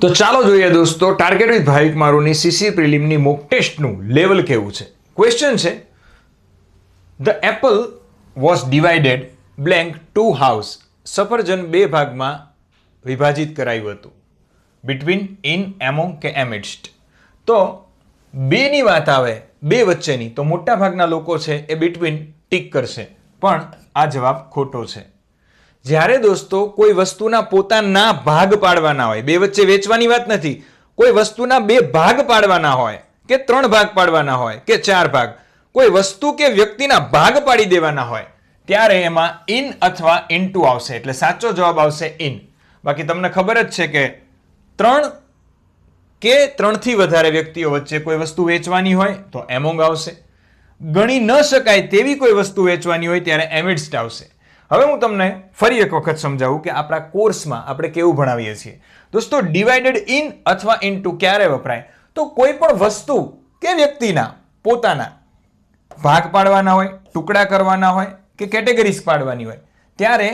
તો ચાલો જોઈએ દોસ્તો ટાર્ગેટ વિથ ભાવિક મારુની સીસી પ્રિલિમની મોક ટેસ્ટનું લેવલ કેવું છે. ક્વેશ્ચન છે the apple was divided blank two house. સફરજન બે ભાગમાં વિભાજિત કરાયું હતું. બિટવીન, ઇન, એમોંગ કે એમિડસ્ટ. તો બેની વાત આવે બે વચ્ચેની તો મોટા ભાગના લોકો છે એ બિટવીન ટીક કરશે, પણ આ જવાબ ખોટો છે. જ્યારે દોસ્તો કોઈ વસ્તુના પોતાના ભાગ પાડવાના હોય, બે વચ્ચે વેચવાની વાત નથી, કોઈ વસ્તુના બે ભાગ પાડવાના હોય કે ત્રણ ભાગ પાડવાના હોય કે ચાર ભાગ, કોઈ વસ્તુ કે વ્યક્તિના ભાગ પાડી દેવાના હોય ત્યારે એમાં ઇન અથવા ઇનટુ આવશે. એટલે સાચો જવાબ આવશે ઇન. બાકી તમને ખબર જ છે કે ત્રણ કે ત્રણથી વધારે વ્યક્તિઓ વચ્ચે કોઈ વસ્તુ વેચવાની હોય તો એમોંગ આવશે. ગણી ન શકાય તેવી કોઈ વસ્તુ વેચવાની હોય ત્યારે એમિડસ્ટ આવશે. હવે હું તમને ફરી એક વખત સમજાવું કે આપણા કોર્સમાં આપણે કેવું ભણાવીએ છીએ. દોસ્તો ડિવાઇડેડ ઇન અથવા ઇનટુ ક્યારે વપરાય? તો કોઈ પણ વસ્તુ કે વ્યક્તિના પોતાના ભાગ પાડવાના હોય, ટુકડા કરવાના હોય કે કેટેગરીઝ પાડવાની હોય ત્યારે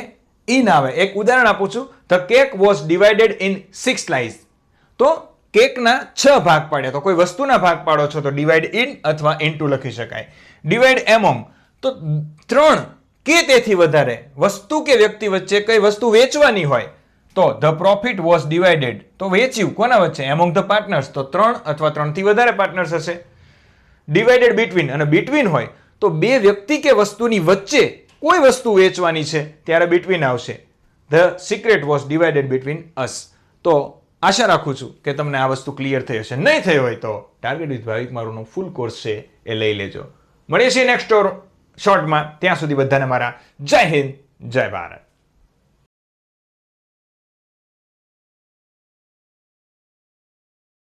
ઇન આવે. એક ઉદાહરણ આપું છું. The cake was divided in 6 slice. તો કેકના 6 ભાગ પાડ્યા. તો કોઈ વસ્તુના ભાગ પાડો છો તો ડિવાઇડ ઇન અથવા ઇનટુ લખી શકાય. ડિવાઇડ એમોંગ તો 3 કે તેથી વધારે વસ્તુ કે વ્યક્તિ વચ્ચે કઈ વસ્તુ વેચવાની હોય તો ધ પ્રોફિટ વોઝ ડિવાઇડેડ. તો વેચ્યું કોના વચ્ચે? Among the partners. તો 3 અથવા 3 થી વધારે પાર્ટનર્સ હશે. ડિવાઇડેડ બિટવીન, અને બિટવીન હોય તો બે વ્યક્તિ કે વસ્તુની વચ્ચે કોઈ વસ્તુ વેચવાની છે ત્યારે બિટવીન આવશે. The secret was divided between અસ. તો આશા રાખું છું કે તમને આ વસ્તુ ક્લિયર થઈ હશે. નહીં થઈ હોય તો ટાર્ગેટ વિથ ભાવિક મારુનો ફૂલ કોર્સ છે એ લઈ લેજો. મળીએ છીએ નેક્સ્ટ શોર્ટમાં. ત્યાં સુધી બધાને મારા જય હિન્દ, જય ભારત.